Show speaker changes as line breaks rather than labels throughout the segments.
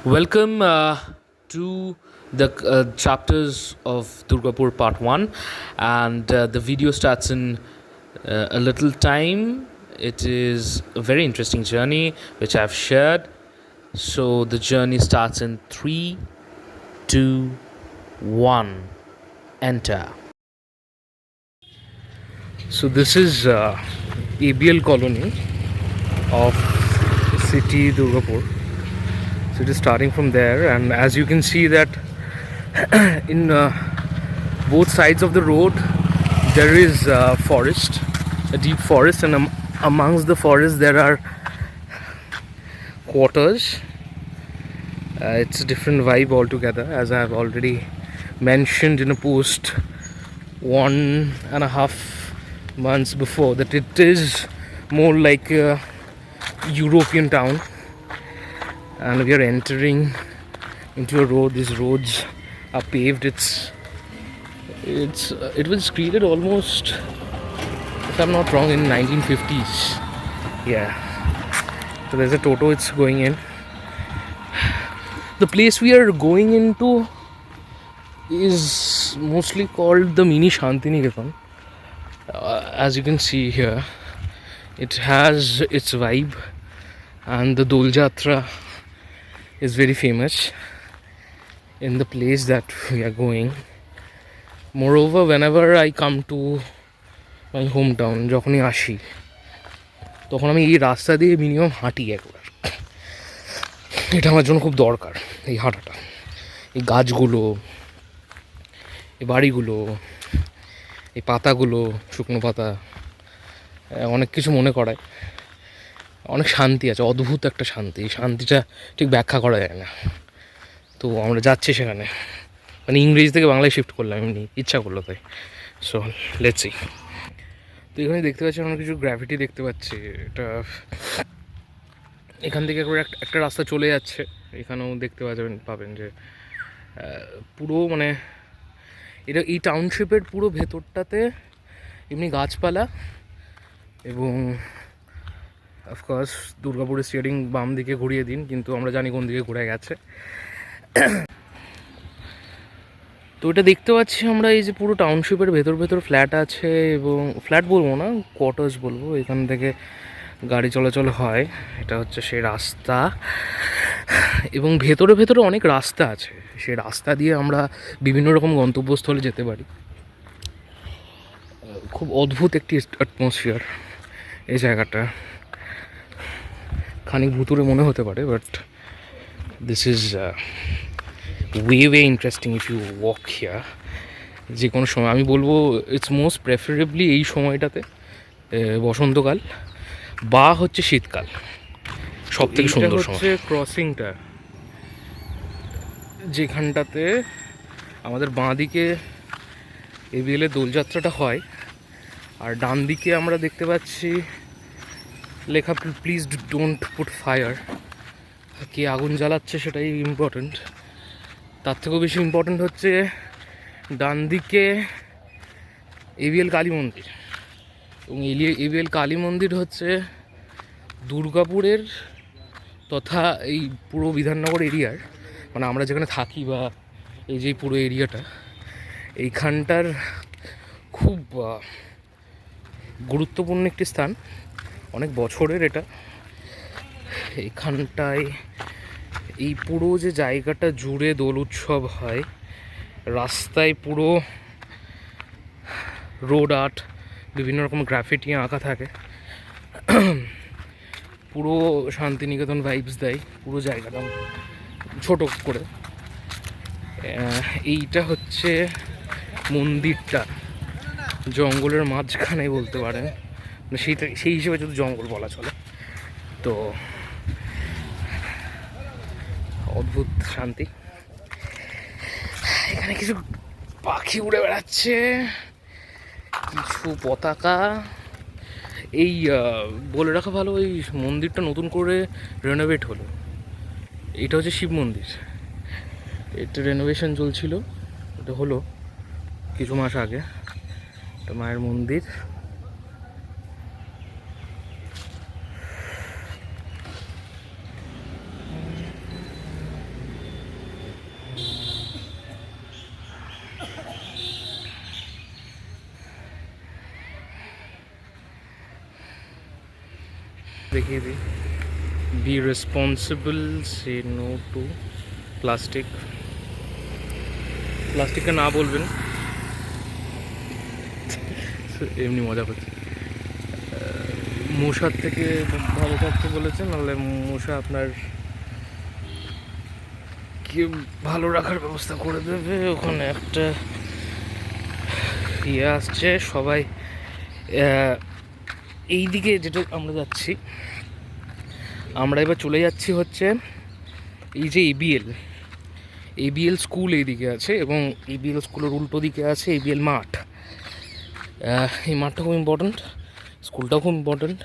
Welcome to the chapters of Durgapur Part 1, and the video starts in a little time. It is a very interesting journey which I've shared. So the journey starts in 3, 2, 1. Enter. So this is ABL colony of city Durgapur. So it is starting from there, and as you can see that in both sides of the road there is forest, a deep forest, and amongst the forest there are quarters. It's a different vibe altogether, as I have already mentioned in a post 1.5 months before, that it is more like a European town, and we are entering into a road. These roads are paved. It was created almost, if I'm not wrong, in 1950s. Yeah. So there's a Toto. It's going in. The place we are going into is mostly called the mini Shantiniketan. As you can see here, it has its vibe, and the Dol Jatra is very famous in the place that we are going. Moreover, whenever I come to my hometown, যখনই আসি তখন আমি এই রাস্তা দিয়ে minimum হাঁটি একবার। এটা আমার জন্য খুব দরকার, এই হাঁটাটা। এই গাছগুলো, এই বাড়িগুলো, এই পাতাগুলো, শুকনো পাতা, অনেক কিছু মনে করায়। অনেক শান্তি আছে, অদ্ভুত একটা শান্তি। এই শান্তিটা ঠিক ব্যাখ্যা করা যায় না। তো আমরা যাচ্ছি সেখানে, মানে ইংরেজি থেকে বাংলায় শিফট করলাম, এমনি ইচ্ছা করলো তাই। So let's see. তো এখানে দেখতে পাচ্ছি আমরা কিছু গ্র্যাভিটি দেখতে পাচ্ছি। এটা এখান থেকে একবার একটা রাস্তা চলে যাচ্ছে। এখানেও দেখতে পাবেন যে পুরো মানে এটা এই টাউনশিপের পুরো ভেতরটাতে এমনি গাছপালা, এবং অফকোর্স দুর্গাপুরের স্টিয়ারিং বাম দিকে ঘুরিয়ে দিন, কিন্তু আমরা জানি কোন দিকে ঘুরে গেছে। তো এটা দেখতে পাচ্ছি আমরা, এই যে পুরো টাউনশিপের ভেতর ফ্ল্যাট আছে, এবং ফ্ল্যাট বলবো না, কোয়ার্টার্স বলবো। এখান থেকে গাড়ি চলাচল হয়। এটা হচ্ছে সেই রাস্তা, এবং ভেতরে অনেক রাস্তা আছে। সেই রাস্তা দিয়ে আমরা বিভিন্ন রকম গন্তব্যস্থলে যেতে পারি। খুব অদ্ভুত একটি অ্যাটমসফিয়ার এই জায়গাটা। খানিক ভুতুরে মনে হতে পারে, but this is way interesting if you walk here. যে কোনো সময় আমি বলবো ইটস মোস্ট প্রেফারেবলি এই সময়টাতে, বসন্তকাল বা হচ্ছে শীতকাল, সব থেকে সুন্দর হচ্ছে ক্রসিংটা, যেখানটাতে আমাদের বাঁ দিকে এবিএল এর দোলযাত্রাটা হয়, আর ডান দিকে আমরা দেখতে পাচ্ছি লেখা প্লিজ ডোন্ট পুট ফায়ার। কে আগুন জ্বালাচ্ছে সেটাই ইম্পর্টেন্ট। তার থেকেও বেশি ইম্পর্টেন্ট হচ্ছে ডান দিকে এবিএল কালী মন্দির, এবং এবিএল কালী মন্দির হচ্ছে দুর্গাপুরের তথা এই পুরো বিধাননগর এরিয়ার, মানে আমরা যেখানে থাকি বা এই যে পুরো এরিয়াটা, এইখানটার খুব গুরুত্বপূর্ণ একটি স্থান, অনেক বছরের এটা। এখানটায় এই পুরো যে জায়গাটা জুড়ে দোল উৎসব হয়, রাস্তায় পুরো রোড আর্ট, বিভিন্ন রকম গ্রাফিটি আঁকা থাকে, পুরো শান্তিনিকেতন ভাইবস দেয় পুরো জায়গাটা ছোট করে। এইটা হচ্ছে মন্দিরটা জঙ্গলের মাঝখানে বলতে পারেন, সেই হিসেবে যদি জঙ্গল বলা চলে। তো অদ্ভুত শান্তি। এখানে কিছু পাখি উড়ে বেড়াচ্ছে, কিছু পতাকা। এই বলে রাখা ভালো, এই মন্দিরটা নতুন করে রেনোভেট হলো। এটা হচ্ছে শিব মন্দির, এটা রেনোভেশন চলছিল, এটা হলো কিছু মাস আগে। এটা মায়ের মন্দির। দেখিয়ে দিই, be responsible, say no to plastic, প্লাস্টিককে না বলবেন। এমনি মজা করছে। মশার থেকে ভালো থাকতে বলেছে, নাহলে মশা আপনার কি ভালো রাখার ব্যবস্থা করে দেবে। ওখানে একটা ইয়ে আসছে, সবাই এই দিকে যেটা আমরা যাচ্ছি, আমরা এবার চলে যাচ্ছি হচ্ছে এই যে এবিএল স্কুল এইদিকে আছে, এবং এবিএল স্কুলের উল্টো দিকে আছে এবিএল মাঠ। এই মাঠটা খুব ইম্পর্ট্যান্ট, স্কুলটাও খুব ইম্পর্ট্যান্ট,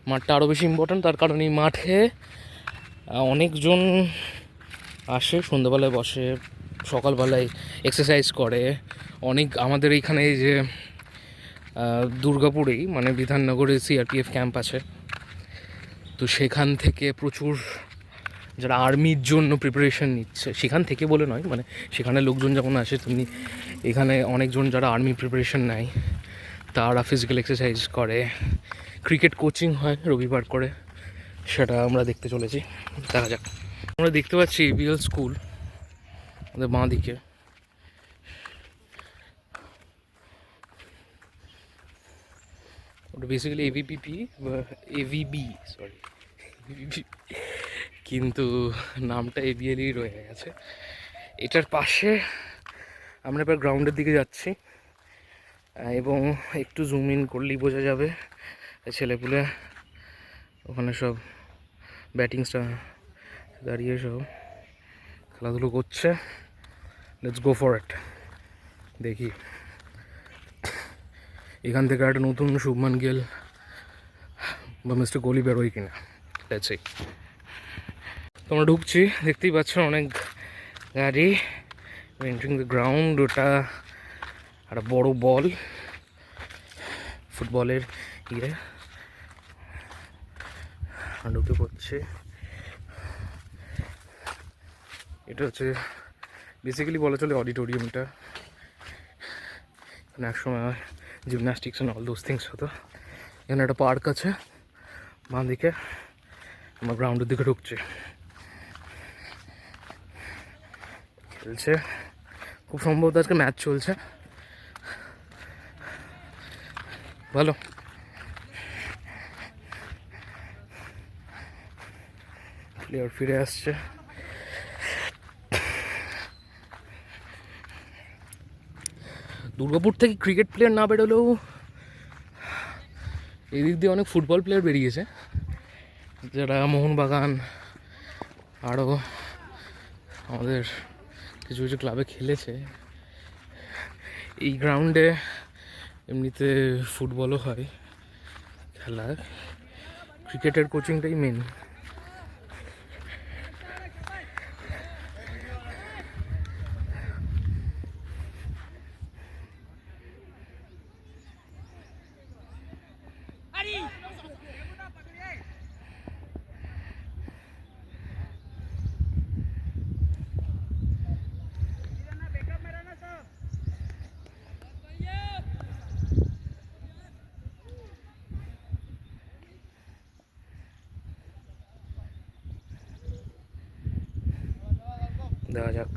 মাঠটা আরও বেশি ইম্পর্ট্যান্ট, তার কারণ এই মাঠে অনেকজন আসে, সন্ধ্যাবেলায় বসে, সকালবেলায় এক্সারসাইজ করে। অনেক আমাদের এইখানে যে দুর্গাপুরেই মানে বিধাননগরে সিআরপিএফ ক্যাম্প আছে, তো সেখান থেকে প্রচুর যারা আর্মির জন্য প্রিপারেশন নিচ্ছে, সেখান থেকে বলে নয়, মানে সেখানে লোকজন যখন আসে তেমনি এখানে অনেকজন যারা আর্মি প্রিপারেশন নেয় তারা ফিজিক্যাল এক্সারসাইজ করে। ক্রিকেট কোচিং হয় রবিবার করে, সেটা আমরা দেখতে চলেছি, দেখা যাক। আমরা দেখতে পাচ্ছি এবিএল স্কুল আমাদের বাঁ দিকে। ওটা বেসিক্যালি এভিবি, সরি এভিবি, কিন্তু নামটা এবিএলই রয়ে গেছে। এটার পাশে আমরা এবার গ্রাউন্ডের দিকে যাচ্ছি, এবং একটু জুম ইন করলেই বোঝা যাবে ছেলেপুলে ওখানে সব ব্যাটিংসটা দাঁড়িয়ে সব খেলাধুলো করছে। Let's go for it. দেখি এখান থেকে একটা নতুন শুভমান গিল বা মিস্টার কোহলি বেরোয় কিনা। Let's see. তোমরা ঢুকছি, দেখতেই পাচ্ছ অনেক গাড়ি এন্ট্রিং দ্য গ্রাউন্ড। ওটা একটা বড় বল, ফুটবলের ইয়ে ঢুকে পড়ছে। এটা হচ্ছে বেসিক্যালি বলা চলে অডিটোরিয়ামটা, এখানে একসময় gymnastics and all those things হতো। এখানে একটা পার্ক আছে বাঁ দিকে, আমরা গ্রাউন্ডের দিকে ঢুকছি। খেলছে, খুব সম্ভবত আজকে ম্যাচ চলছে, ভালো। প্লেয়ার ফিরে আসছে। দুর্গাপুর থেকে ক্রিকেট প্লেয়ার না বেরোলেও এদিক দিয়ে অনেক ফুটবল প্লেয়ার বেরিয়েছে, যারা মোহনবাগান আরও আমাদের কিছু কিছু ক্লাবে খেলেছে। এই গ্রাউন্ডে এমনিতে ফুটবলও হয় খেলা, ক্রিকেটের কোচিংটাই মেন। দেখা যাক।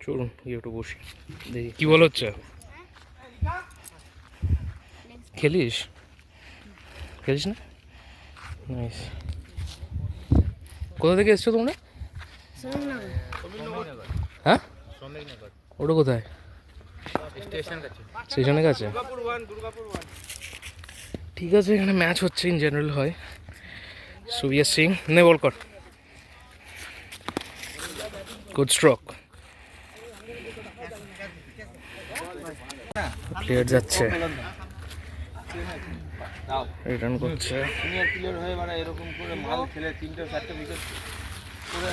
চলুন গিয়ে একটু বসি, দেখি কি বল হচ্ছে। খেলিস খেলিস না? নাইস। কোথা থেকে এসছো তোমরা? হ্যাঁ, ওটা কোথায়? স্টেশনের কাছে। ঠিক আছে, এখানে ম্যাচ হচ্ছে, ইন জেনারেল হয়। সো উই আর সিং, নে বল কর, গুড স্ট্রোক। প্লেয়ার যাচ্ছে, রিটার্ন করছে।
সিনিয়র প্লেয়ার হয়ে মানে এরকম করে মাল খেলে 3-4টা উইকেট করে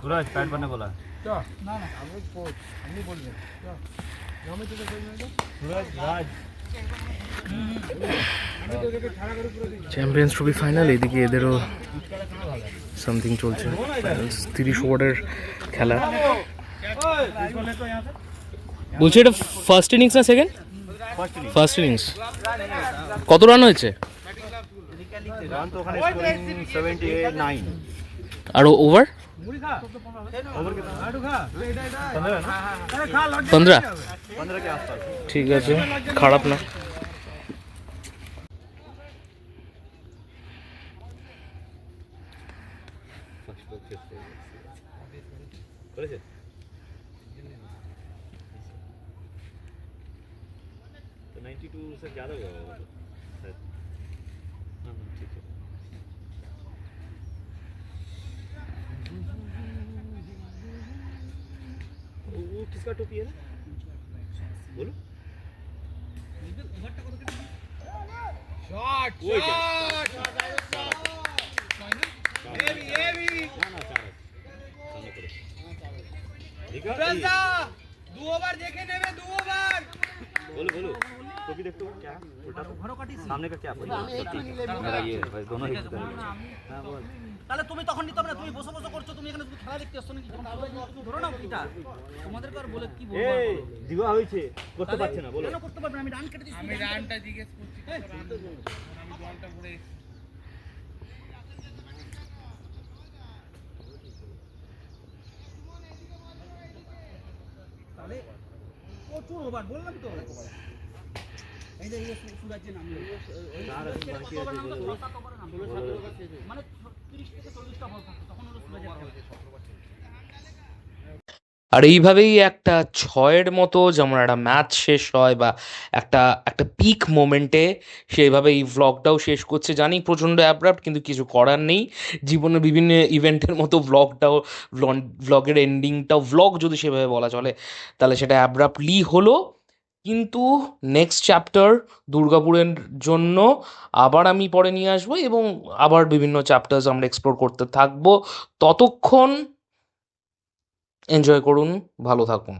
সুরাজ প্যাট বানে বলা না না আমি কোচ, আপনি বলবেন সুরাজ রাজ
চ্যাম্পিয়ন্স ট্রফি ফাইনাল, এদিকে এদেরও সামথিং চলছে। 30 ওভারের খেলা। বলছি এটা ফার্স্ট ইনিংস না সেকেন্ড? First innings. কত রান হয়েছে?
রান তো ওখানে স্কোরিং 79।
আর ওভার? 15।
15 के आसपास।
ঠিক আছে, খারাপ না।
तो 92 से ज़्यादा हुआ होगा शायद। हाँ ठीक है। वो किसका टोपी है ना? बोलो। शॉट शॉट दो ओवर देखे नेवे, 2 ओवर। बोलो बोलो, टोपी देखो क्या उल्टा सामने का क्या मेरा ये भाई दोनों ही हां बोल।
তাহলে তুমি তখন নিতে হবে না, তুমি বসে বসে করছো, তুমি এখানে শুধু খেলা দেখতে আসছো নাকি? ধরো না এটা তোমাদেরকে আর বলে কি বলবো?
এই দিবা হইছে করতে পারছে না, বলো
কেন করতে পারবে না? আমি রান কেটে দিচ্ছি।
আমি রানটা জিজ্ঞেস করছি, কত রান হলো? আমি বলটা পড়ে এসেছি।
তাহলে প্রচুর ওভার বললাম তো। এই যে সুরাজের নাম মানে 30 থেকে 40টা বল থাকতো তখন ওরা সুরাজের খেলা।
আর এইভাবেই একটা 6-এর মতো যেমন একটা ম্যাচ শেষ হয় বা একটা একটা পিক মোমেন্টে, সেইভাবে এই ভ্লগটাও শেষ করছে। জানি প্রচণ্ড অ্যাব্রাপ্ট, কিন্তু কিছু করার নেই। জীবনের বিভিন্ন ইভেন্টের মতো ভ্লগের এন্ডিংটাও ভ্লগ যদি সেভাবে বলা চলে তাহলে সেটা অ্যাব্রাপ্টলি হলো। কিন্তু নেক্সট চ্যাপ্টার দুর্গাপুরের জন্য আবার আমি পরে নিয়ে আসবো এবং আবার বিভিন্ন চ্যাপ্টার্স আমরা এক্সপ্লোর করতে থাকবো। ততক্ষণ এনজয় করুন, ভালো থাকুন।